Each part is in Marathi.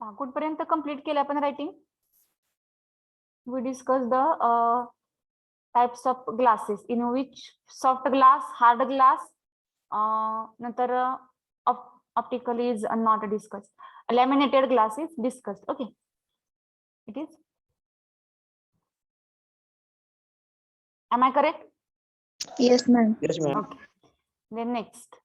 कुठपर्यंत कंप्लीट केलं आपण writing? We discussed the types of glasses in which soft glass, hard glass, नंतर optical is not discussed. Laminated glass is discussed. Okay, it is. Am I correct? Yes, ma'am. Yes, ma'am. Okay. Then next,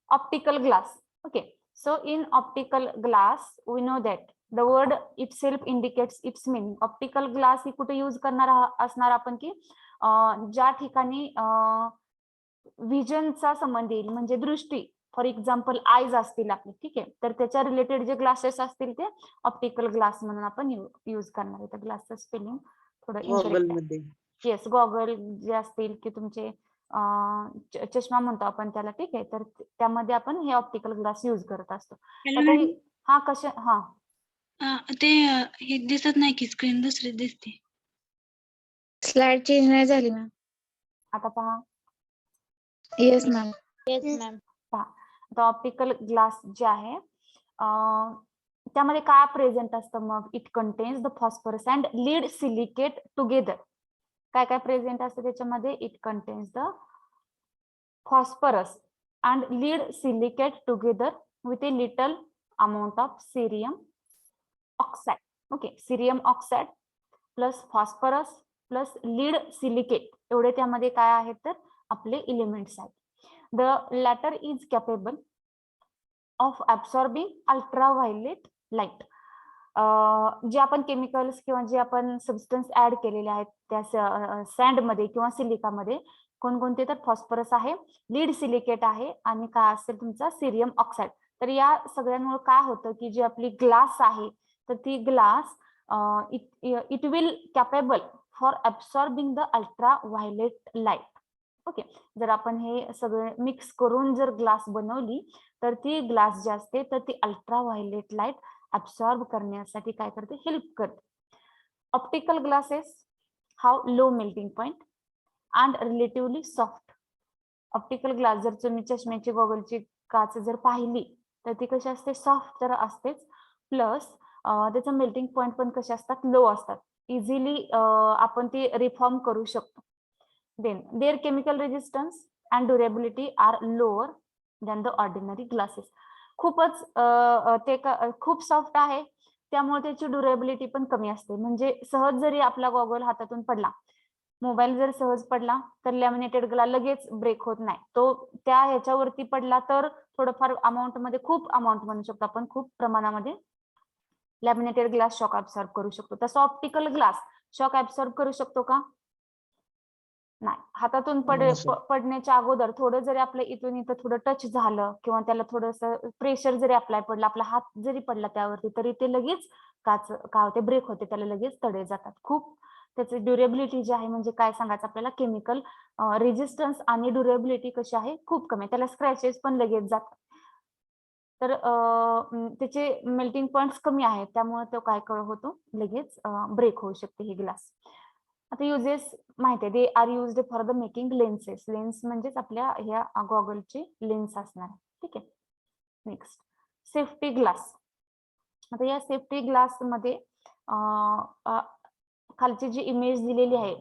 optical glass. Okay, so in optical glass, we know that the word itself indicates its meaning. Optical glass ही कुठे यूज करणार असणार आपण की ज्या ठिकाणी विजनचा संबंध येईल, म्हणजे दृष्टी, फॉर एक्झाम्पल आईज असतील आपले, ठीक आहे, तर त्याच्या रिलेटेड जे ग्लासेस असतील ते ऑप्टिकल ग्लास म्हणून आपण यूज करणार आहे. तर ग्लासचं स्पेलिंग थोडं इनकरेक्ट आहे. येस, गॉगल जे असतील की तुमचे चष्मा म्हणतो आपण त्याला, ठीक आहे, तर त्यामध्ये आपण हे ऑप्टिकल ग्लास यूज करत असतो. हा कशा ते हे दिसत नाही की स्क्रीन दुसरी दिसते. स्लाइड चेंज नाही झाली मॅम. आता पहा. Yes ma'am. Yes ma'am. पहा, आता ऑप्टिकल ग्लास जे आहे त्यामध्ये काय प्रेझेंट असतं? मग it contains the phosphorus and lead silicate together. काय काय प्रेझेंट असतं त्याच्यामध्ये? It contains the phosphorus and lead silicate together with a little amount of cerium oxide. Okay, cerium oxide plus phosphorus plus lead silicate, एवढे त्यामध्ये काय आहेत? तर आपले एलिमेंट्स आहेत. The latter is capable of absorbing ultraviolet light. जे आपण केमिकल्स किंवा जे आपण सबस्टन्स ऍड केलेले आहेत त्या सँडमध्ये किंवा सिलिकामध्ये, कोणकोणते? तर फॉस्फरस आहे, लीड सिलिकेट आहे आणि काय असेल तुमचा? Cerium oxide. तर या सगळ्यांमुळे काय होतं की जी आपली ग्लास आहे तर ती glass it will capable for absorbing the ultraviolet light. Okay, जर आपण हे सगळे मिक्स करून जर ग्लास बनवली तर ती ग्लास जी असते तर ती अल्ट्राव्हायोलेट लाईट ऍब्सॉर्ब करण्यासाठी काय करते? हेल्प करते. Optical glasses have low melting point and relatively soft. Optical glass जर तुम्ही चष्म्याची गॉगलची काच जर पाहिली तर ती कशी असते? सॉफ्ट तर असतेच, प्लस त्याचा मेल्टिंग पॉइंट पण कसे असतात? लो असतात. इझिली आपण ती रिफॉर्म करू शकतो. Then their chemical resistance and durability are lower than the ordinary glasses. खूपच ते खूप सॉफ्ट आहे त्यामुळे त्याची ड्युरेबिलिटी पण कमी असते. म्हणजे सहज जरी आपला गॉगल हातातून पडला, मोबाईल जर सहज पडला तर लॅमिनेटेड ग्लास लगेच ब्रेक होत नाही. तो त्या ह्याच्यावरती पडला तर थोडंफार अमाऊंट मध्ये, खूप अमाऊंट म्हणू शकतो आपण, खूप प्रमाणामध्ये लॅमिनेटेड ग्लास शॉक ऍब्सॉर्ब करू शकतो. तसं ऑप्टिकल ग्लास शॉक ऍब्सॉर्ब करू शकतो का? नाही. हातातून पडण्याच्या अगोदर थोडं जरी आपल्या इथून इथं थोडं टच झालं किंवा त्याला थोडंसं प्रेशर जरी अप्लाय पडलं, आपला हात जरी पडला त्यावरती, तरी ते लगेच काच काय होते? ब्रेक होते, त्याला लगेच तडे जातात. खूप त्याची ड्युरेबिलिटी जी आहे, म्हणजे काय सांगायचं आपल्याला, केमिकल रेजिस्टन्स आणि ड्युरेबिलिटी कशी आहे? खूप कमी. त्याला स्क्रॅचेस पण लगेच जातात. तर त्याचे मेल्टिंग पॉइंट्स कमी आहेत त्यामुळे तो काय होतो? लगेच ब्रेक होऊ शकते ही ग्लास. आता युजेस माहिती आहे, दे are used for the making lenses. Lens म्हणजेच आपल्या ह्या गॉगलचे लेन्स असणार, ठीक आहे. Next, safety glass. आता या सेफ्टी ग्लास मध्ये खालची जी इमेज दिलेली आहे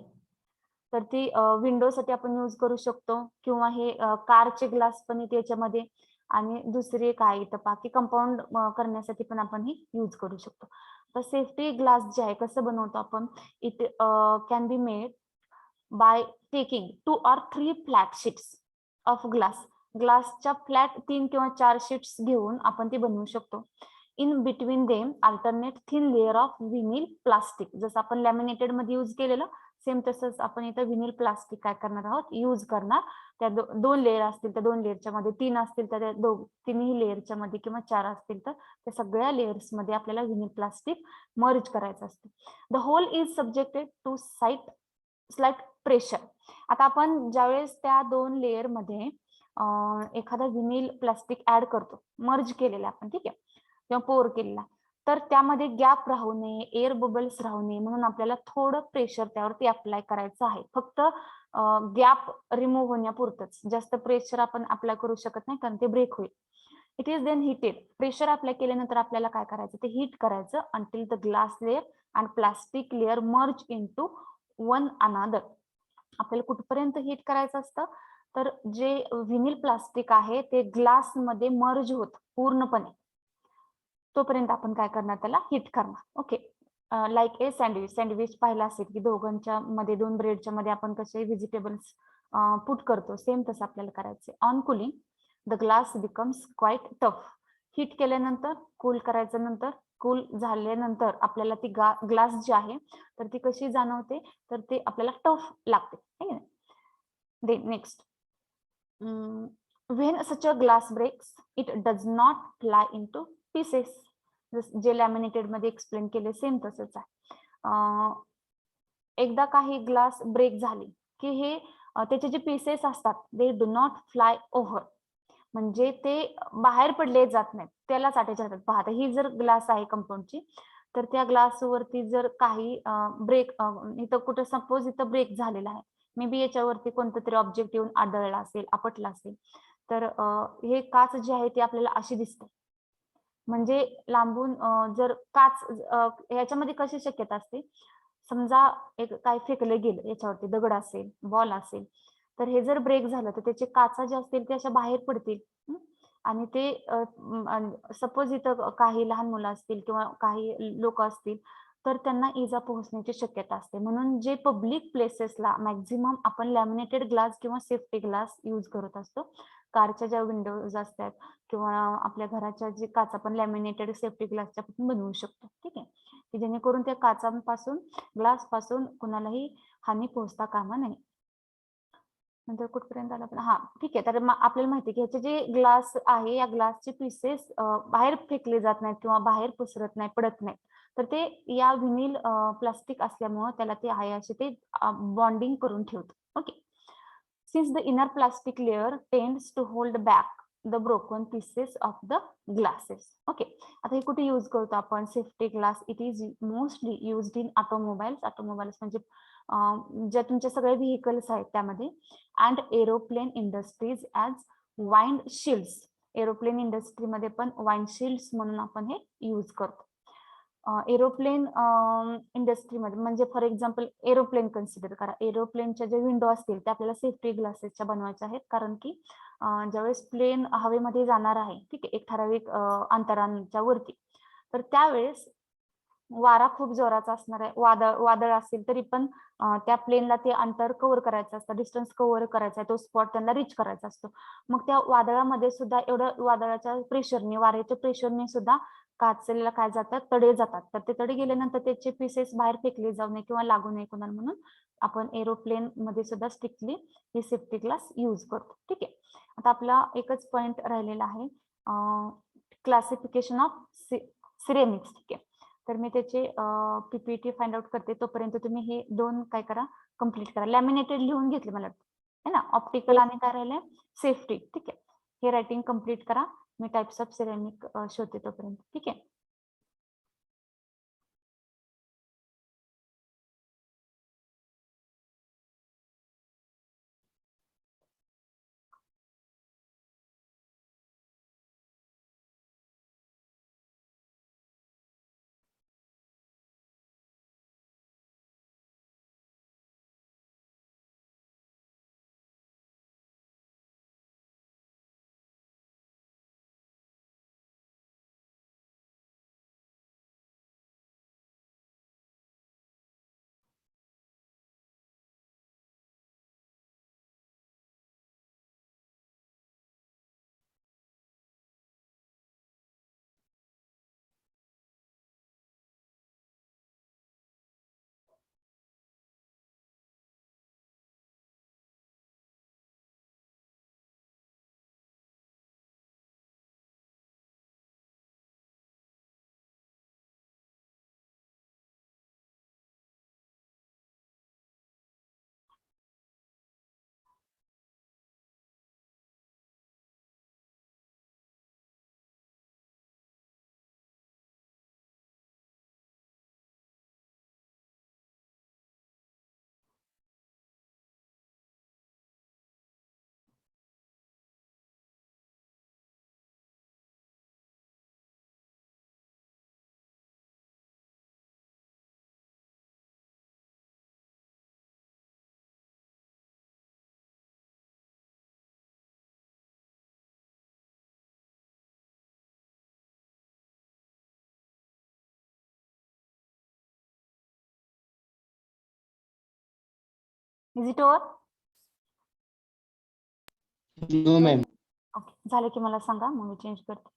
तर ती विंडोसाठी आपण यूज करू शकतो, किंवा हे कारचे ग्लास पण येते याच्यामध्ये, आणि दुसरी काय इथं बाकी कंपाऊंड करण्यासाठी पण आपण हे यूज करू शकतो. तर सेफ्टी ग्लास जे आहे कसं बनवतो आपण? It can be made by taking 2 or 3 flat sheets of glass. ग्लासच्या फ्लॅट 3 किंवा 4 शीट्स घेऊन आपण ते बनवू शकतो. In between them alternate thin layer of vinyl plastic. जसं आपण लॅमिनेटेड मध्ये यूज केलेलं सेम तसंच आपण इथं व्हिनिल प्लास्टिक काय करणार आहोत? यूज करणार. त्या 2 लेअर असतील त्या 2 लेअरच्या मध्ये, 3 असतील तर त्या तिन्ही लेअरच्या मध्ये, किंवा 4 असतील तर त्या सगळ्या लेअर्स मध्ये आपल्याला व्हिनिल प्लास्टिक मर्ज करायचं असतं. The whole is subjected to slight pressure. आता आपण ज्यावेळेस त्या 2 लेअर मध्ये एखादा व्हिनिल प्लास्टिक ऍड करतो, मर्ज केलेला आपण, ठीक आहे, किंवा पोर केलेला, तर त्यामध्ये गॅप राहू नये, एअर बबल्स राहू नये म्हणून आपल्याला थोडं प्रेशर त्यावरती अप्लाय करायचं आहे. फक्त गॅप रिमूव्ह होण्यापुरतच, जास्त प्रेशर आपण अप्लाय करू शकत नाही कारण ते ब्रेक होईल. It is then heated. Pressure apply केल्यानंतर आपल्याला काय करायचं, ते हीट करायचं until the glass layer and plastic layer merge into one another. आपल्याला कुठपर्यंत हीट करायचं असतं, तर जे व्हिनिल प्लास्टिक आहे ते ग्लास मध्ये मर्ज होत पूर्णपणे, तोपर्यंत आपण काय करणार, त्याला हीट करणार. ओके. लाईक ए सँडविच. सँडविच पाहिला असेल की दोघांच्या मध्ये, दोन ब्रेडच्या मध्ये आपण कसे व्हेजिटेबल्स पुट करतो, सेम तसं आपल्याला करायचे. On cooling the glass becomes quite tough. Heat केल्यानंतर, कूल करायचं, नंतर कूल झाल्यानंतर आपल्याला ती ग्लास जी आहे तर ती कशी जाणवते, तर ते आपल्याला टफ लागते. ठीक आहे. Then next, when such a glass breaks it does not fly into pieces. जे लॅमिनेटेड मध्ये एक्सप्लेन केले सेम तसंच आहे. एकदा काही ग्लास ब्रेक झाले की हे त्याचे जे पीसेस असतात they do not fly over, म्हणजे ते बाहेर पडले जात नाहीत, त्यालाच अटॅच राहतात. पाहता ही जर ग्लास आहे कंपाऊंडची, तर त्या ग्लासवरती जर काही ब्रेक, इथं कुठं सपोज इथं ब्रेक झालेला आहे, मे बी याच्यावरती कोणतं तरी ऑब्जेक्ट येऊन आदळला असेल, आपटला असेल, तर हे काच जी आहे ती आपल्याला अशी दिसते. म्हणजे लांबून जर काच ह्याच्यामध्ये कशी शक्यता असते, समजा एक काय फेकलं गेलं याच्यावरती, दगड असेल, बॉल असेल, तर हे जर ब्रेक झालं तर त्याचे काचा ज्या असतील ते अशा बाहेर पडतील. आणि ते सपोज इथं काही लहान मुलं असतील किंवा काही लोक असतील तर त्यांना इजा पोहोचण्याची शक्यता असते. म्हणून जे पब्लिक प्लेसेसला मॅक्झिमम आपण लॅमिनेटेड ग्लास किंवा सेफ्टी ग्लास यूज करत असतो. कारच्या ज्या विंडोज असतात किंवा आपल्या घराच्या जे काचा पण लॅमिनेटेड सेफ्टी ग्लासच्या बनवू शकतो. ठीक आहे, की जेणेकरून त्या काचांपासून, ग्लास पासून कुणालाही हानी पोहोचता कामा नये. नंतर कुठपर्यंत आला आपण, हा ठीक आहे. तर आपल्याला माहिती आहे की ह्याचे जे ग्लास आहे, या ग्लासचे पीसेस बाहेर फेकले जात नाहीत किंवा बाहेर पसरत नाही, पडत नाही, तर ते या व्हिनिल प्लास्टिक असल्यामुळं त्याला ते आहे असे ते बॉन्डिंग करून ठेवतं. Okay. Since the inner plastic layer tends to hold back the broken pieces of the glasses. Okay. आता हे कुठे यूज करतो आपण, safety glass. It is mostly used in automobiles. Automobiles म्हणजे ज्या तुमच्या सगळ्या व्हेकल्स आहेत त्यामध्ये, and aeroplane industries as windshields. Aeroplane इंडस्ट्रीमध्ये पण वाइंड शिल्ड्स म्हणून आपण हे यूज करतो. एरोप्लेन इंडस्ट्रीमध्ये म्हणजे फॉर एक्झाम्पल एरोप्लेन कन्सिडर करा. एरोप्लेनच्या ज्या विंडो असतील त्या आपल्याला सेफ्टी ग्लासेसच्या बनवायच्या आहेत, कारण की ज्यावेळेस प्लेन हवेमध्ये जाणार आहे, ठीक आहे, एक ठराविक अंतरांच्या वरती, तर त्यावेळेस वारा खूप जोराचा असणार आहे, वादळ असेल तरी पण त्या प्लेनला ते अंतर कव्हर करायचं असतं, डिस्टन्स कव्हर करायचा आहे, तो स्पॉट त्यांना रीच करायचा असतो. मग त्या वादळामध्ये सुद्धा एवढं वादळाच्या प्रेशरने, वाऱ्याच्या प्रेशरने सुद्धा काचेला काय जातात, तडे जातात. तर ते तडे गेल्यानंतर त्याचे पीसेस बाहेर फेकले जाऊ नये किंवा लागू नये कोणाला, म्हणून आपण एरोप्लेन मध्ये सुद्धा स्ट्रिक्टली हे सेफ्टी ग्लास यूज करतो. ठीक आहे. आता आपला एकच पॉइंट राहिलेला आहे, क्लासिफिकेशन ऑफ सिरेमिक्स. ठीक आहे. तर मी त्याचे पीपीटी फाइंड आउट करते, तोपर्यंत तुम्ही हे दोन काय करा, कम्प्लीट करा. लॅमिनेटेड लिहून घेतले मला वाटतं है ना, ऑप्टिकल आणि काय राहिले, सेफ्टी. ठीक आहे, हे रायटिंग कम्प्लीट करा. मी टाइप्स ऑफ सिरेमिक शोधते तोपर्यंत. ठीक आहे. Is it over? No ma'am. Okay, झालं की मला सांगा, मग मी चेंज करते.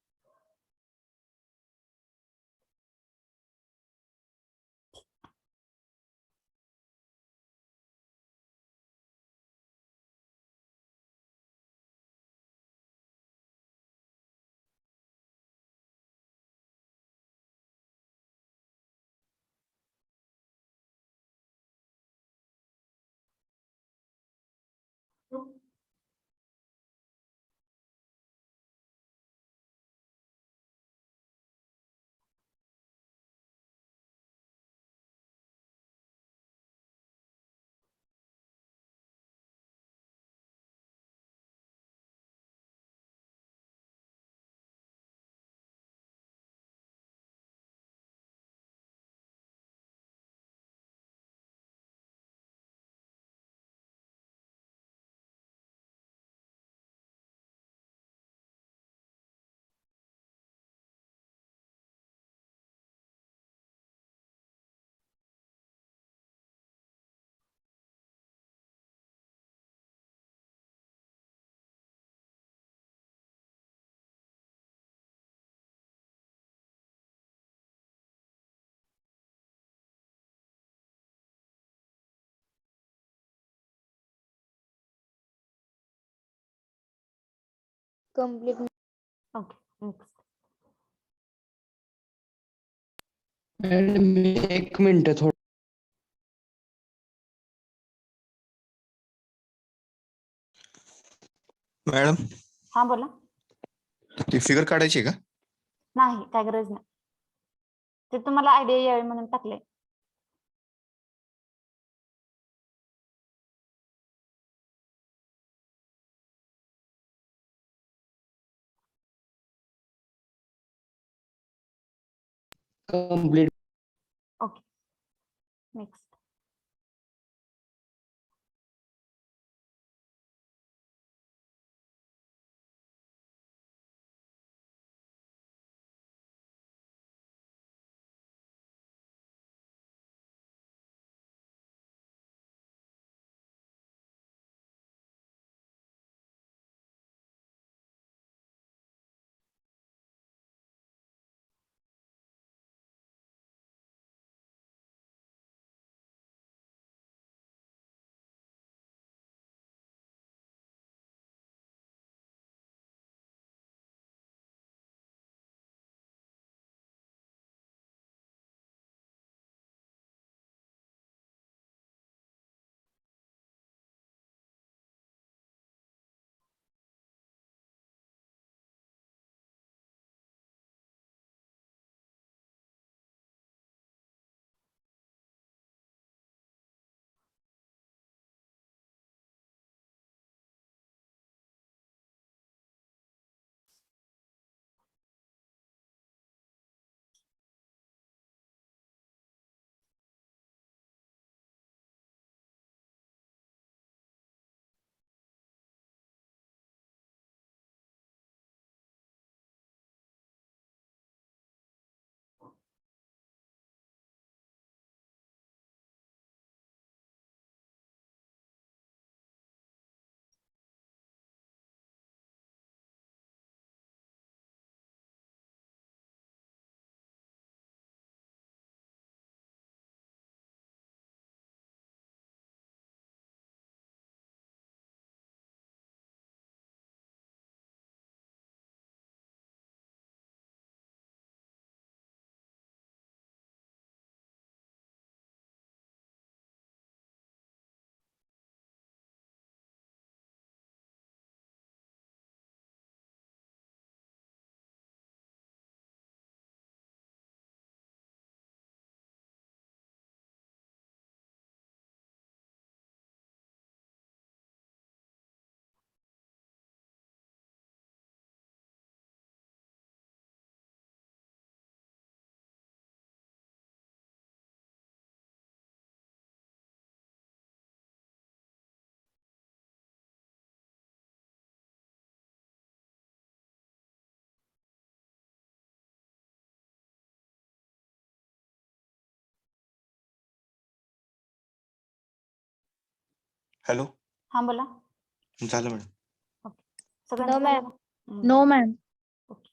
कम्प्लीट. Okay, next. मॅडम एक मिनिट थोडं. मॅडम हा बोला. ती फिगर काढायची आहे का? नाही, काय गरज नाही. ते तुम्हाला आयडिया यावी म्हणून टाकले. कम्प्लीट. Okay, next. हॅलो हा बोला. झालं मॅडम. सगळ्यांचं No, झालं ma'am. का? हम्म. No, ma'am. ओके.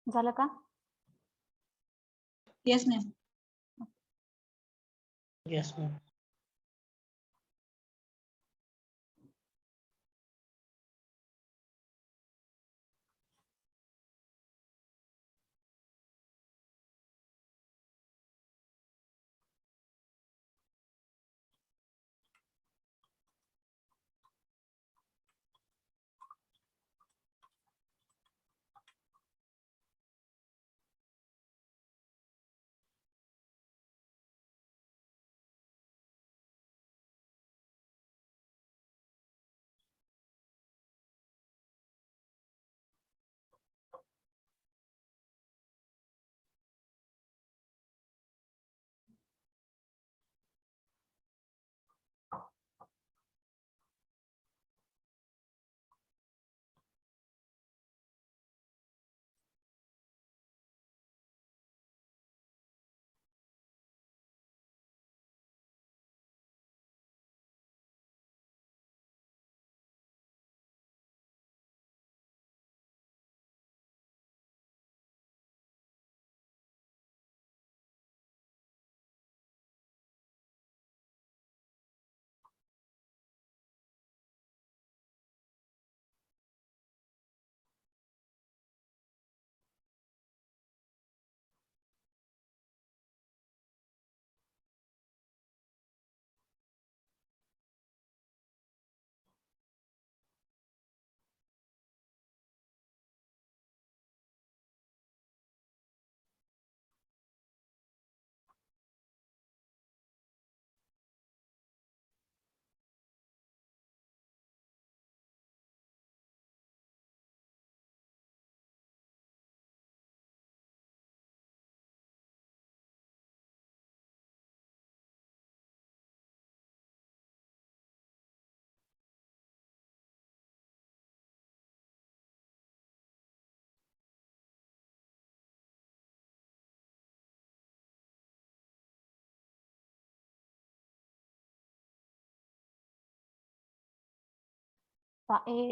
झालं का? Yes ma'am. Yes, ma'am.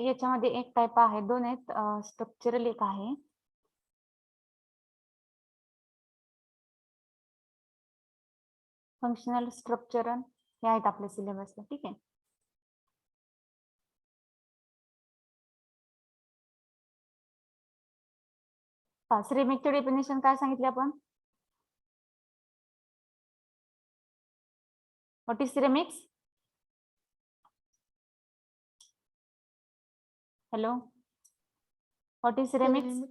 याच्यामध्ये एक टाईप आहे, दोन आहेत. स्ट्रक्चरल एक आहे. फंक्शनल स्ट्रक्चरल हे आहेत आपल्या सिलेबसला. ठीक आहे. सिरेमिकचे डेफिनेशन काय सांगितले आपण? What is ceramics? Hello, what is ceramics?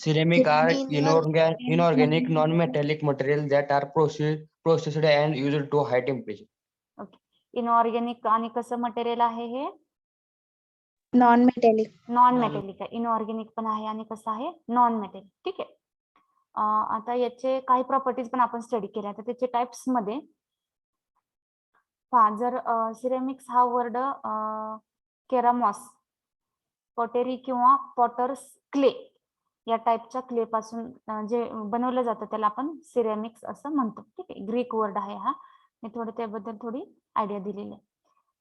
Ceramic are Inorganic, inorganic non-metallic materials that are processed and used to high temperature. Inorganic आणि कसं मटेरियल आहे हे? non metallic. नॉन मेटॅलिक आहे. इनऑर्गॅनिक पण आहे आणि कसं आहे? Non metallic. ठीक आहे. आता याचे काही प्रॉपर्टीज पण आपण स्टडी केल्या. तर त्याचे टाइप्स मध्ये जर सिरेमिक्स हा वर्ड केरामॉस, पॉटेरी किंवा पॉटर्स क्ले या टाईपच्या क्ले पासून जे बनवलं जातं त्याला आपण सिरेमिक्स असं म्हणतो. ठीक आहे. ग्रीक वर्ड आहे हा. मी त्याबद्दल थोडी आयडिया दिलेली आहे.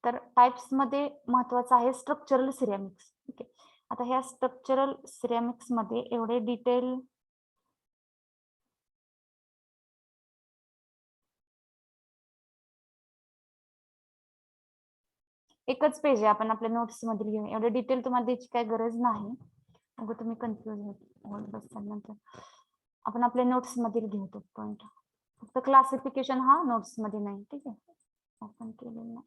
तर टाइप्स मध्ये महत्वाचं आहे स्ट्रक्चरल सिरेमिक्स. ठीक आहे. आता ह्या स्ट्रक्चरल सिरेमिक्स मध्ये एवढे डिटेल एकच पेज आहे, आपण आपल्या नोट्स मध्ये घेऊ. एवढे डिटेल तुम्हाला द्यायची काही गरज नाही, मग तुम्ही कन्फ्युज होत बसल्यानंतर. आपण आपल्या नोट्स मध्ये घेऊ तो पॉइंट. फक्त क्लासिफिकेशन हा नोट्स मध्ये नाही. ठीक आहे. आपण केलेलं नाही.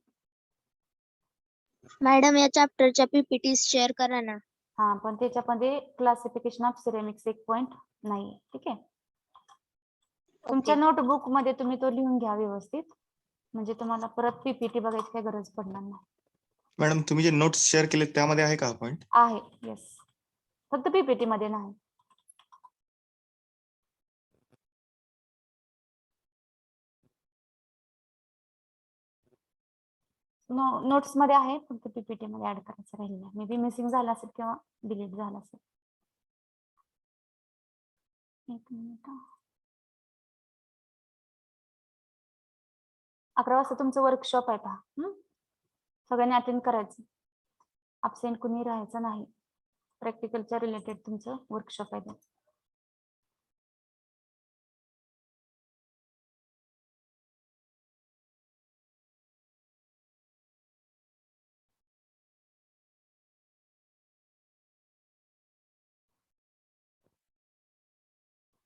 मॅडम या चॅप्टरच्या पीपीटी शेअर करा ना. हा, पण त्याच्यामध्ये क्लासिफिकेशन ऑफ सिरेमिक्स एक पॉइंट नाही. ठीक आहे. तुमच्या नोटबुक मध्ये तुम्ही तो लिहून घ्या व्यवस्थित. म्हणजे तुम्हाला परत पीपीटी बघायची काही गरज पडणार नाही. मॅडम तुम्ही जे नोट्स शेअर केले त्यामध्ये आहे का हा पॉइंट? आहे, येस, फक्त पीपीटी मध्ये नाही. नोट्स मध्ये आहे, फक्त पीपीटी मध्ये ऍड करायचं राहिलं. मे बी मिसिंग झालं असेल किंवा डिलीट झालं असेल. एक मिनिट. 11 वाजता तुमचं वर्कशॉप आहे पहा. सगळ्यांनी अटेंड करायचं, अब्सेंट कुणी राहायचं नाही. प्रॅक्टिकलच्या रिलेटेड तुमचं वर्कशॉप आहे.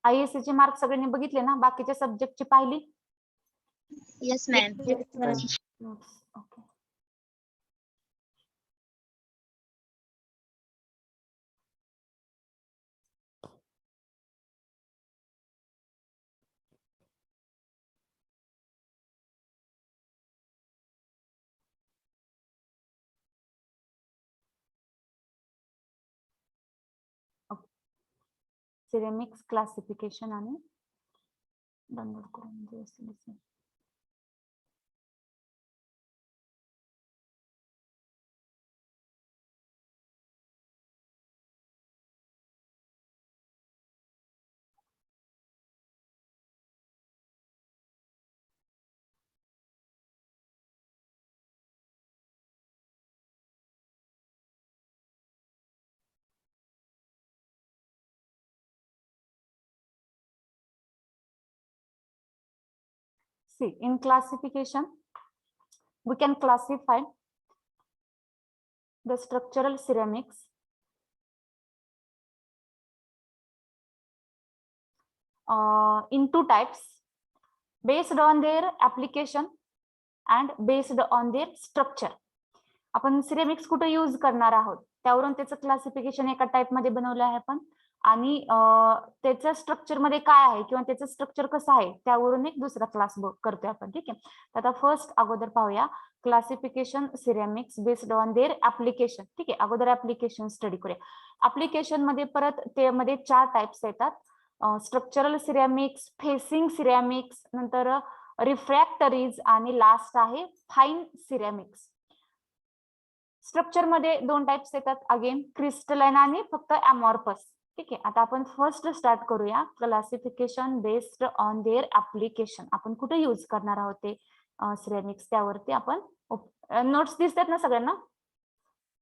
ISC चे मार्क सगळ्यांनी बघितले ना? बाकीच्या सब्जेक्टची पाहिली? Yes, ma'am. Okay. Ceramics classification आणि डाउनलोड करून दिसेल. See, in classification, we can classify the structural ceramics in two types based on their application and based on their structure. आपण सिरेमिक्स कुठे यूज करणार आहोत त्यावरून त्याचं क्लासिफिकेशन एका टाइप मध्ये बनवलं आहे आपण, आणि त्याचं स्ट्रक्चर मध्ये काय आहे किंवा त्याचं स्ट्रक्चर कसं आहे त्यावरून एक दुसरा क्लास करतोय आपण. ठीक आहे, आता फर्स्ट अगोदर पाहूया classification ceramics based on their application. ठीक आहे, अगोदर ऍप्लिकेशन स्टडी करूया. ऍप्लिकेशन मध्ये परत ते मध्ये 4 टाइप्स येतात. स्ट्रक्चरल सिरेमिक्स, फेसिंग सिरेमिक्स, नंतर रिफ्रॅक्टरीज आणि लास्ट आहे फाईन सिरेमिक्स. स्ट्रक्चर मध्ये 2 टाइप्स येतात, अगेन क्रिस्टलाइन आणि फक्त अमॉर्फस. ठीक आहे, आता आपण फर्स्ट स्टार्ट करूया classification based on their application. आपण कुठे यूज करणार आहोत ते सिरेमिक्स त्यावरती आपण नोट्स दिसतात ना सगळ्यांना?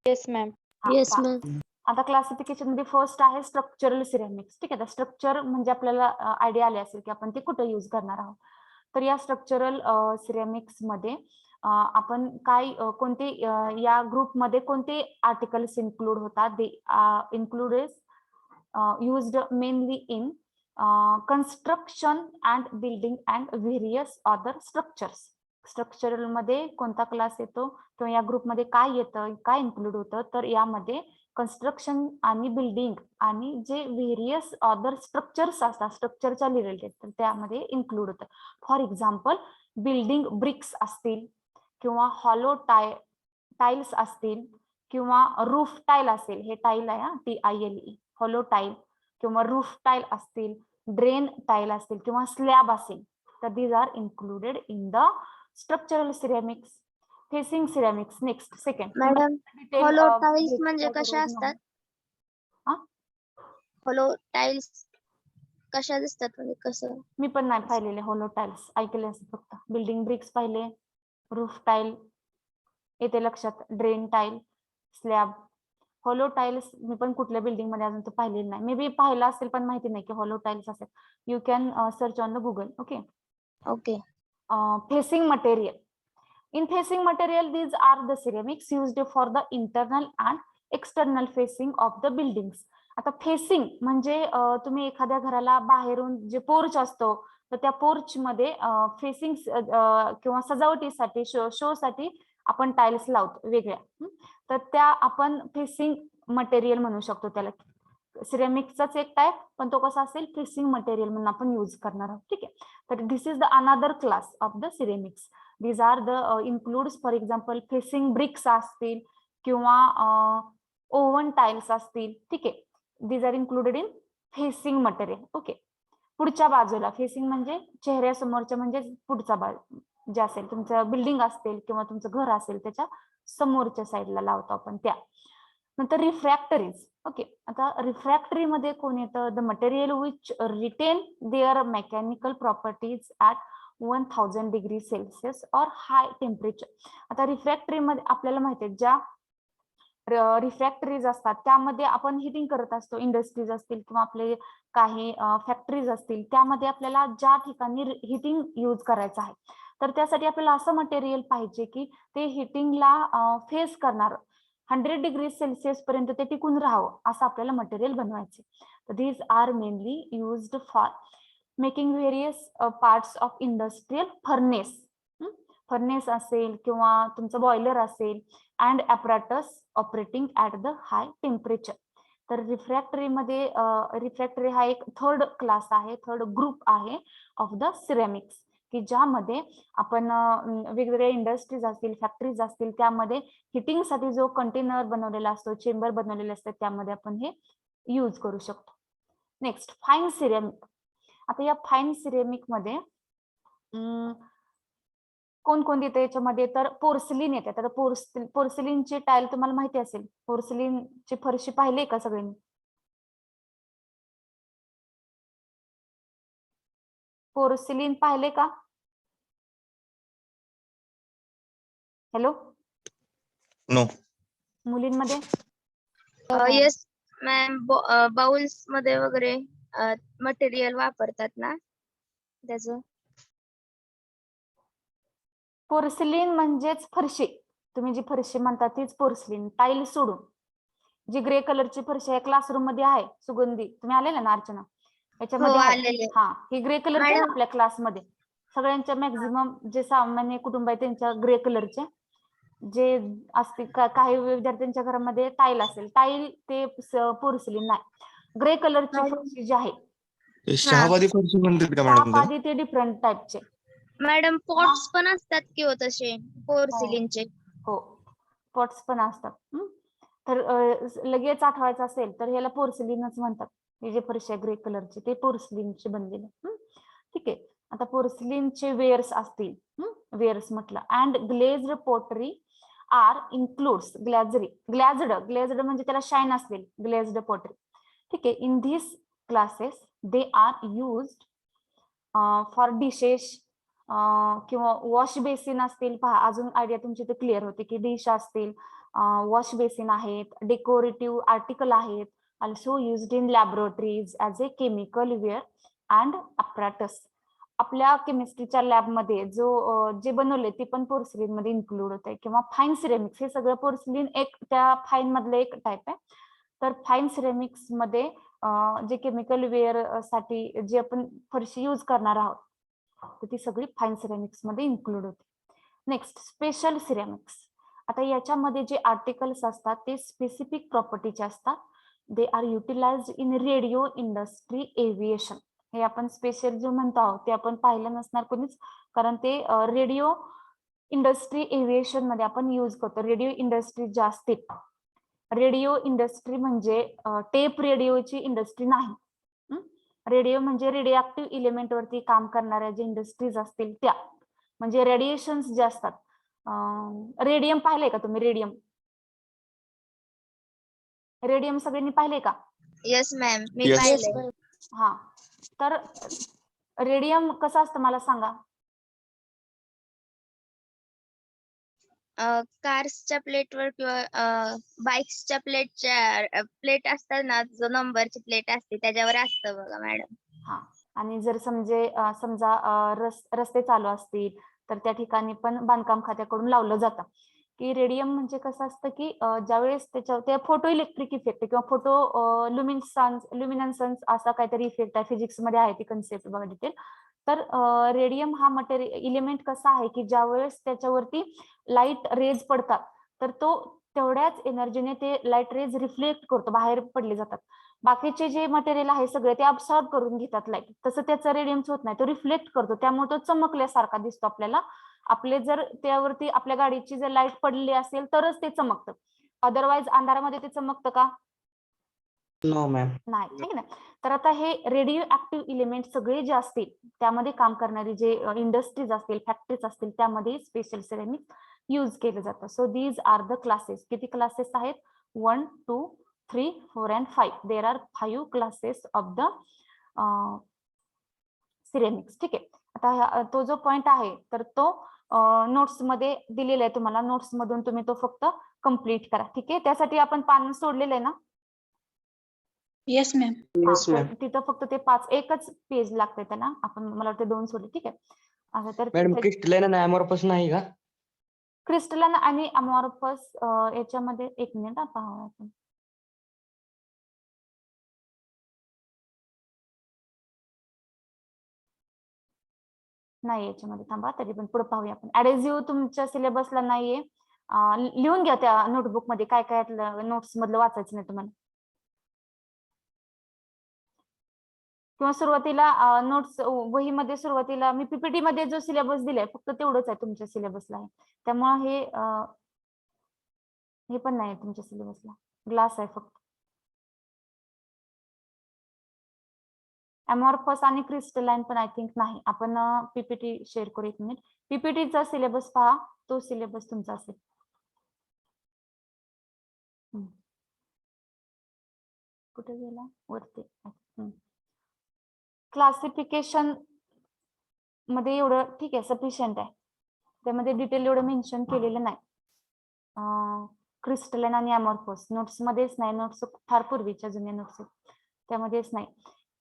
Yes, ma'am. Yes, ma'am. आता क्लासिफिकेशन मध्ये फर्स्ट आहे स्ट्रक्चरल सिरेमिक्स. ठीक आहे, आता स्ट्रक्चर म्हणजे आपल्याला आयडिया आली असेल की आपण ते कुठे यूज करणार आहोत. तर या स्ट्रक्चरल सिरेमिक्स मध्ये आपण काय कोणते या ग्रुपमध्ये कोणते आर्टिकल्स इन्क्लूड होतात? They include is used mainly in construction and building and various other structures. Structural मध्ये कोणता क्लास येतो किंवा या ग्रुपमध्ये काय येतं, काय इन्क्लूड होतं? तर यामध्ये कन्स्ट्रक्शन आणि बिल्डिंग आणि जे व्हेरियस अदर स्ट्रक्चर्स असतात स्ट्रक्चरच्या रिलेटेड तर त्यामध्ये इन्क्लूड होतं. फॉर एक्झाम्पल बिल्डिंग ब्रिक्स असतील किंवा हॉलो टाइल्स असतील किंवा रूफ टाईल असेल, हे टाईल आहे TILE, हॉलो टाईल किंवा रूफ टाईल असतील, ड्रेन टाईल असतील किंवा स्लॅब असेल, तर these are included in the structural ceramics. Facing ceramics next second. Madam, hollow tiles म्हणजे कशा असतात? hollow tiles कशा दिसतात म्हणजे कसं? मी पण नाही पाहिलेले हॉलो टाइल्स, ऐकले असते फक्त. बिल्डिंग ब्रिक्स पाहिले, रूफ टाईल येते लक्षात, drain tile, slab. Hollow tiles मी पण कुठल्या बिल्डिंग मध्ये अजून तो पाहिलेलं नाही. मे बी पाहिला असेल पण माहिती नाही की हॉलो टाइल्स असेल. You can search on the Google. Okay. Okay. Facing material. In facing material, these are the ceramics used for the internal and external facing of the buildings. आता फेसिंग म्हणजे तुम्ही एखाद्या घराला बाहेरून जे पोर्च असतो तर त्या पोर्च मध्ये फेसिंग किंवा सजावटीसाठी शो साठी आपण टाइल्स लावतो वेगळ्या, तर त्या आपण फेसिंग मटेरियल म्हणू शकतो त्याला. सिरेमिक्सचाच एक टाइप, पण तो कसा असेल फेसिंग मटेरियल म्हणून आपण यूज करणार आहोत. ठीक आहे, तर this is the another class of the ceramics. These are the includes for example facing bricks असतील किंवा ओव्हन टाइल्स असतील. ठीक आहे, these are included in facing material. Okay, पुढच्या बाजूला फेसिंग म्हणजे चेहऱ्यासमोरच्या म्हणजे पुढचा बाजू जे असेल, तुमचं बिल्डिंग असेल किंवा तुमचं घर असेल त्याच्या समोरच्या साईडला लावतो आपण त्या. नंतर रिफ्रॅक्टरीज. ओके, आता रिफ्रॅक्टरी मध्ये कोण येतं? The material which retain their mechanical properties at 1000 degree Celsius और हाय टेम्परेचर. आता रिफ्रॅक्टरी मध्ये आपल्याला माहिती आहे ज्या रिफ्रॅक्टरीज असतात त्यामध्ये आपण हिटिंग करत असतो. इंडस्ट्रीज असतील किंवा आपले काही फॅक्टरीज असतील त्यामध्ये आपल्याला ज्या ठिकाणी हिटिंग यूज करायचं आहे, तर त्यासाठी आपल्याला असं मटेरियल पाहिजे की ते हिटिंगला फेस करणार 100 डिग्री सेल्सिअस पर्यंत ते टिकून राहावं असं आपल्याला मटेरियल बनवायचे. तर these are mainly used for making various parts of industrial furnace. Furnace असेल किंवा तुमचं बॉयलर असेल and apparatus operating at the high temperature. तर रिफ्रॅक्टरीमध्ये रिफ्रॅक्टरी हा एक थर्ड क्लास आहे, थर्ड ग्रुप आहे ऑफ द सिरेमिक्स, की ज्यामध्ये आपण वेगवेगळ्या इंडस्ट्रीज असतील, फॅक्टरीज असतील त्यामध्ये हिटिंगसाठी जो कंटेनर बनवलेला असतो, चेंबर बनवलेले असतात, त्यामध्ये आपण हे यूज करू शकतो. Next fine ceramic. आता या फाईन सिरेमिक मध्ये कोण येते याच्यामध्ये? तर पोर्सिलिन येते. तर पोर्सिलिनची टाईल तुम्हाला माहिती असेल, पोर्सिलिनची फरशी पाहिली का सगळ्यांनी? पोर्सिलिन पाहिले का? Hello, no. मुलींमध्ये येस मॅम. बाउल्स मध्ये वगैरे मटेरियल वापरतात ना त्याचं. पोर्सिलिन म्हणजेच फरशी. तुम्ही जी फरशी म्हणता तीच पोर्सिलिन. टाईल सोडून जी ग्रे कलरची फरशी आहे क्लासरूम मध्ये आहे, सुगंधी, तुम्ही आलेला ना अर्चना, याच्यामध्ये हो, आहे. आलेले. हा, ही ग्रे कलरची आहे ना मॅडम. आपल्या क्लासमध्ये. सगळ्यांच्या मॅक्झिमम जे सामान्य कुटुंब आहे त्यांच्या ग्रे कलरचे जे असतील. काही विद्यार्थ्यांच्या घरामध्ये टाईल असेल, टाईल ते पोर्सिलिन नाही. ग्रे कलरची मॅडम. फरशी जी आहे ते शहाबादी फरशी म्हणतात का मॅडम त्याला? शहापादी, ते डिफरंट टाईपचे. मॅडम पॉट्स पण असतात की हो तसे पोर्सिलिनचे. हो, पॉट्स पण असतात. तर लगेच आठवायचं असेल तर ह्याला पोर्सिलिनच म्हणतात. हे जे फरशी आहे ग्रे कलरचे ते पोर्सिलिनचे बनलेले. ठीक आहे, आता पोर्सिलिनचे वेअर्स असतील. वेअर्स म्हटलं and glazed pottery are includes glazed म्हणजे त्याला शाईन असेल, ग्लेज्ड पोटरी. ठीक आहे, in this classes they are used for dishes किंवा वॉश बेसिन असतील. पहा, अजून आयडिया तुमची तर क्लिअर होते की डिश असतील, वॉश बेसिन आहेत, डेकोरेटिव्ह आर्टिकल आहेत, also used in laboratories as a chemical ware and apparatus. आपल्या केमिस्ट्रीच्या लॅबमध्ये जे बनवले ते पण पोर्सिलिन मध्ये इन्क्लूड होत आहे. किंवा फाईन सिरेमिक्स, हे सगळं पोर्सिलिन एक त्या फाईन मधलं एक टाईप आहे. तर फाईन सिरेमिक्स मध्ये जे केमिकल वेअर साठी जे आपण फरशी यूज करणार आहोत तर ती सगळी फाईन सिरेमिक्स मध्ये इन्क्लूड होते. Next special ceramics. आता याच्यामध्ये जे आर्टिकल्स असतात ते स्पेसिफिक प्रॉपर्टीचे असतात. They are utilized in radio industry aviation. हे आपण स्पेशल जो म्हणतो आहोत ते आपण पाहिलं नसणार कोणीच, कारण ते रेडिओ इंडस्ट्री एव्हिएशन मध्ये आपण यूज करतो. रेडिओ इंडस्ट्री ज्या असते, रेडिओ इंडस्ट्री म्हणजे टेप रेडिओची इंडस्ट्री नाही. रेडिओ म्हणजे रेडिओ इलेमेंट वरती काम करणाऱ्या जे इंडस्ट्रीज असतील त्या, म्हणजे रेडिएशन्स जे असतात. रेडियम पाहिलंय का तुम्ही? रेडियम सगळ्यांनी पाहिलंय का? येस मॅम, मी Yes. पाहिलंय. हा, तर रेडियम कसं असतं मला सांगा. कार्सच्या प्लेटवर किंवा बाईक्सच्या प्लेट असतात ना, जो नंबरची प्लेट असते त्याच्यावर असतं बघा मॅडम. हा, आणि जर समजा रस्ते चालू असतील तर त्या ठिकाणी पण बांधकाम खात्याकडून लावलं जातं की रेडियम म्हणजे कसं असतं की ज्यावेळेस त्या फोटो इलेक्ट्रिक इफेक्ट किंवा फोटो लुमिनन्सन्स असा काहीतरी इफेक्ट आहे, फिजिक्स मध्ये आहे ती कन्सेप्ट बघा डिटेल. तर रेडियम हा इलेमेंट कसा आहे की ज्यावेळेस त्याच्यावरती लाईट रेज पडतात तर तो तेवढ्याच एनर्जीने ते लाईट रेज रिफ्लेक्ट करतो, बाहेर पडले जातात. बाकीचे जे मटेरियल आहे सगळे ते अब्सॉर्ब करून घेतात लाईट, तसं त्याचा रेडियम्स होत नाही, तो रिफ्लेक्ट करतो, त्यामुळे तो चमकल्यासारखा दिसतो आपल्याला. आपले जर त्यावरती आपल्या गाडीची जर लाईट पडली असेल तरच ते चमकतं, अदरवाईज अंधारामध्ये ते चमकतं का? No ma'am. नाही, ठीक आहे ना. तर आता हे रेडिओ ऍक्टिव्ह इलिमेंट सगळे जे असतील त्यामध्ये काम करणारे जे इंडस्ट्रीज असतील, फॅक्टरीज असतील, त्यामध्ये स्पेशल सिरेमिक यूज केलं जातं. So these are the classes. किती क्लासेस आहेत? 1, 2, 3, 4 and 5. There are 5 classes of the ceramics. ठीक आहे. आता तो जो पॉइंट आहे तर तो नोट्स मध्ये दिलेला आहे तुम्हाला, नोट्स मधून तुम्ही तो फक्त कम्प्लीट करा. ठीक आहे. त्यासाठी आपण पान सोडलेलं आहे ना. Yes ma'am. तर तिथं फक्त ते 5 एकच पेज लागते त्याला, आपण मला वाटतं 2 सोडले. ठीक आहे. असं तर मॅडम क्रिस्टलाइन आणि अमॉर्फस नाही का? क्रिस्टलाइन आणि अमॉर्फस याच्यामध्ये 1 मिनिट पाहूया आपण. नाही याच्यामध्ये, थांबा तरी पण पुढे पाहूया आपण. ऍडेझिव्ह तुमच्या सिलेबसला नाहीये, लिहून घ्या त्या नोटबुक मध्ये, काय काय नोट्स मधलं वाचायचं नाही तुम्हाला. किंवा सुरुवातीला नोट्स वहीमध्ये सुरुवातीला मी पीपीटी मध्ये जो सिलेबस दिलाय फक्त तेवढंच आहे तुमच्या सिलेबसला आहे, त्यामुळे हे पण नाही तुमच्या सिलेबसला, ग्लास आहे फक्त. अमॉर्फस आणि क्रिस्टलाइन पण आय थिंक नाही. आपण पीपीटी शेअर करू 1 मिनिट. पीपीटीचा सिलेबस पहा, तो सिलेबस तुमचा असेल. कुठे गेला? वरती. क्लासिफिकेशन मध्ये एवढं ठीक आहे, सफिशियंट आहे. त्यामध्ये डिटेल एवढं मेन्शन केलेलं नाही. क्रिस्टलाइन आणि अमॉर्फस नोट्स मध्येच नाही, नोट्स फार पूर्वीच्या जुन्या नोट्स त्यामध्येच नाही.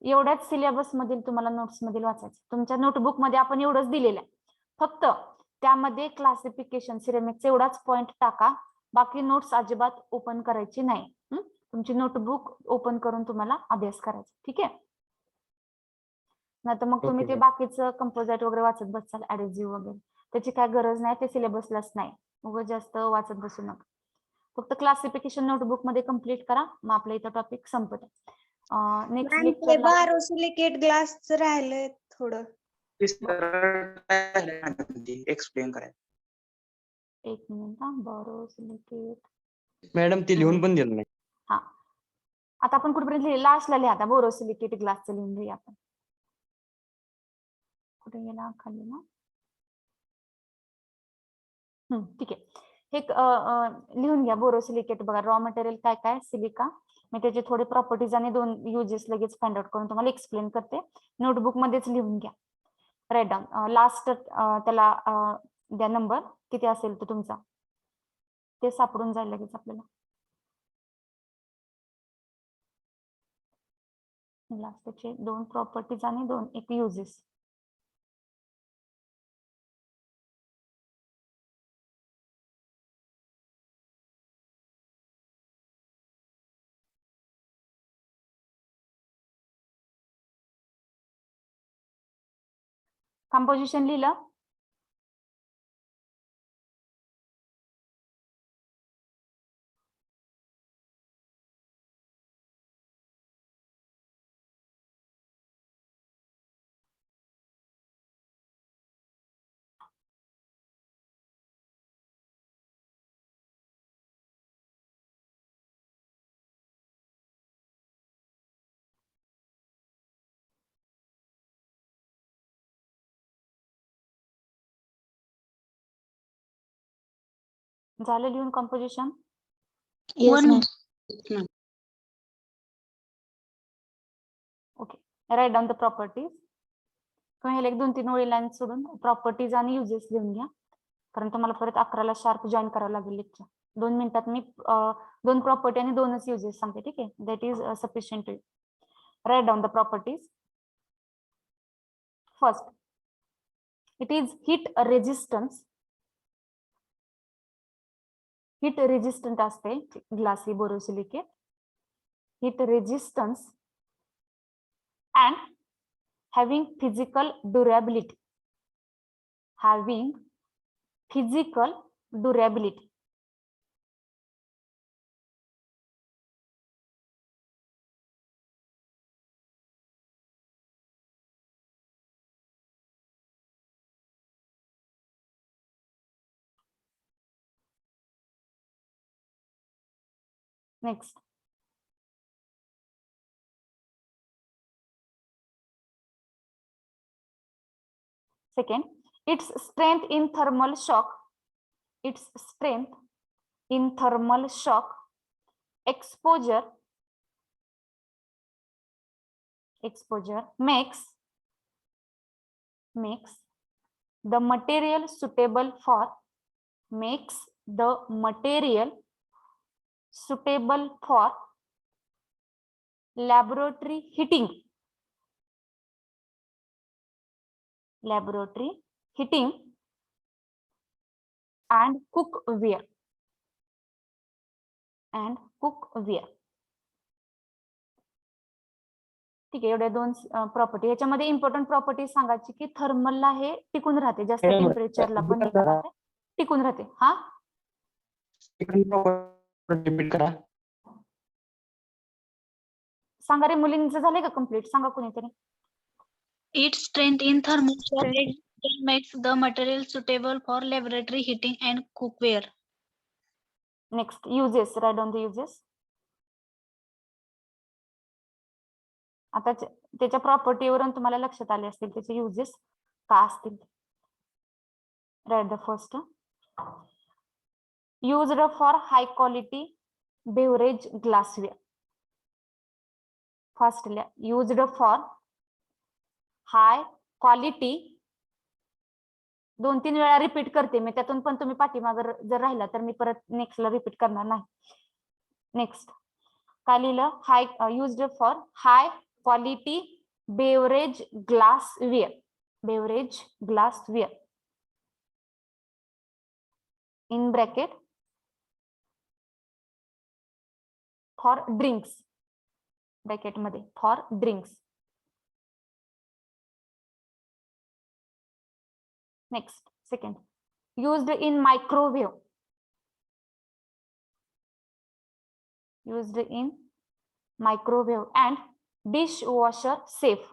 एवढ्याच सिलेबस मधील तुम्हाला नोट्स मधील वाचायचं. तुमच्या नोटबुक मध्ये आपण एवढंच दिलेलं आहे, फक्त त्यामध्ये क्लासिफिकेशन सिरेमिकचा एवढाच पॉइंट टाका, बाकी नोट्स अजिबात ओपन करायची नाही. तुमची नोटबुक ओपन करून तुम्हाला अभ्यास करायचा. ठीक आहे. नाही तर मग तुम्ही ते बाकीचं कंपोजिट वगैरे वाचत बसाल, ऍडेझिव्ह वगैरे, त्याची काय गरज नाही, ते सिलेबसलाच नाही. उगाच जास्त वाचत बसू नका. फक्त क्लासिफिकेशन नोटबुक मध्ये कम्प्लीट करा, मग आपलं इथं टॉपिक संपत. नेक्स्ट लेक्चर बोरोसिलिकेट ग्लास राहिलंय थोडं. एक्सप्लेन करायचं. 1 मिनिट. बोरोसिलिकेट मॅडम ती लिहून पण दिलं नाही. हा, आता आपण कुठपर्यंत लिहिले? लास्टला लिहा आता. बोरोसिलिकेट ग्लासचं लिहून लिहूया आपण. कुठे गेला? खाली ना. ठीक आहे. हे लिहून घ्या. बोरोसिलिकेट बघा, रॉ मटेरियल काय काय, सिलिका. मी त्याचे थोडे प्रॉपर्टीज आणि 2 युजेस लगेच फाइंड आउट करून तुम्हाला एक्सप्लेन करते. नोटबुक मध्येच लिहून घ्या. Right down. लास्ट त्याला द्या नंबर किती असेल तो तुमचा, ते सापडून जाईल लगेच आपल्याला. लास्टचे 2 प्रॉपर्टीज आणि 2 एक युजेस. कंपोजिशन लिहिलं? झालं लिहून composition? Yes ma'am. Okay. Write down the properties. किंवा ह्याला 1-2-3 ओळी लाईन सोडून प्रॉपर्टीज आणि युजेस लिहून घ्या, कारण तुम्हाला परत 11ला शार्प जॉईन करावं लागेल लेक्चर. 2 मिनिटात मी 2 प्रॉपर्टी आणि 2च युजेस सांगते. ठीक आहे. That is sufficient. Write down the properties. First, it is heat resistance. Heat resistant असते glassy borosilicate. Heat resistance and having physical durability. Having physical durability. Next. Second, its strength in thermal shock. Its strength in thermal shock exposure makes the material suitable for laboratory heating and cookware ठीक आहे. एवढ्या दोन प्रॉपर्टी. याच्यामध्ये इम्पॉर्टंट प्रॉपर्टी सांगायची की थर्मलला हे टिकून राहते, जास्त मॅडम, टेम्परेचरला पण हे repeat करा. करते, टिकून राहते. हा रिपीट करा. सांगा रे, मुलींचं झालंय का कम्प्लीट? सांगा कोणीतरी. Its strength in thermal shock exposure makes the material suitable for laboratory heating and cookware. Next, uses. Write down the uses. आता त्याच्या प्रॉपर्टीवरून तुम्हाला लक्षात आले असतील त्याचे युजेस का असतील. Write the first. Used for high quality beverage glassware. फर्स्टला युज्ड फॉर हाय क्वालिटी. 2-3 वेळा रिपीट करते मी, त्यातून पण तुम्ही पाठीमाग जर राहिला तर मी परत नेक्स्टला रिपीट करणार नाही. नेक्स्ट काय लिहिलं? High used for high quality beverage glassware. In bracket for drinks. Bracket मध्ये for drinks. Next second, used in microwave. And dishwasher safe.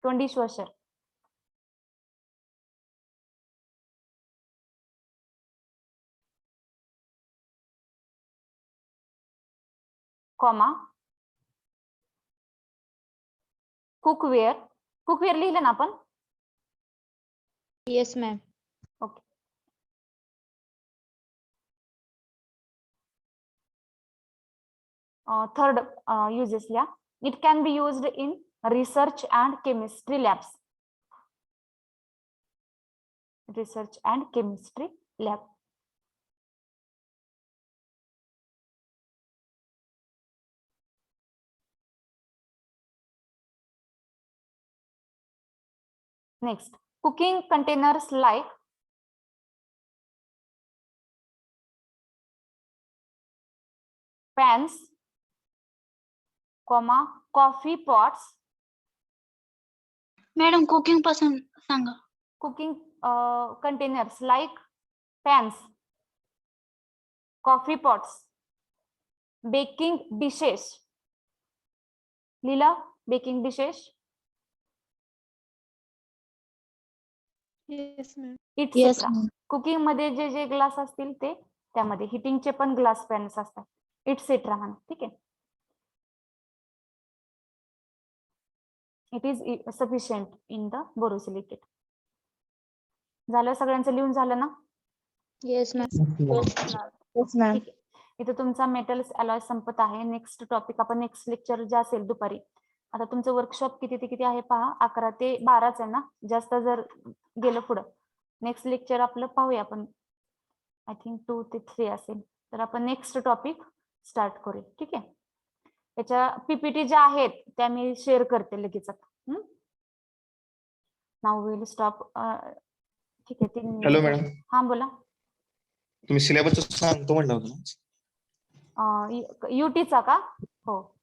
किंवा dishwasher. कॉमा कुकवेअर लिहिलं ना आपण? Yes, ma'am. Okay. Third uses लिहा. It can be used in research and chemistry labs. Next, cooking containers like pans, coffee pots. Madam cooking पासून सांगा. Cooking containers like pans, coffee pots, baking dishes. लीला baking dishes. Yes, ma'am. Yes, Etc. ma'am. Cooking मध्ये जे जे ग्लास असतील ते त्यामध्ये हिटिंगचे पण ग्लास पॅन्स असतात. इटसेट्रा म्हणा. ठीक आहे. It is sufficient in the borosilicate. झालं? सगळ्यांचं लिहून झालं ना? Yes, ma'am. Yes, ma'am. ठीक आहे. इथं तुमचा मेटल्स अलॉय संपत आहे. नेक्स्ट टॉपिक आपण नेक्स्ट लेक्चर जे असेल दुपारी. आता तुमचं वर्कशॉप किती ते किती आहे पहा. 11 ते 12च आहे ना. जास्त जर गेलं पुढं. नेक्स्ट लेक्चर आपलं पाहूया आपण. आय थिंक 2 ते 3 असेल. तर आपण नेक्स्ट टॉपिक स्टार्ट करूया. ठीक आहे. याच्या पीपीटी ज्या आहेत त्या मी शेअर करते लगेच आता. Now will stop. ठीक आहे. 3 हॅलो मॅडम, हा बोला. तुम्ही सिलेबस सांगतो म्हणलं होतं ना? युटीचा का? हो.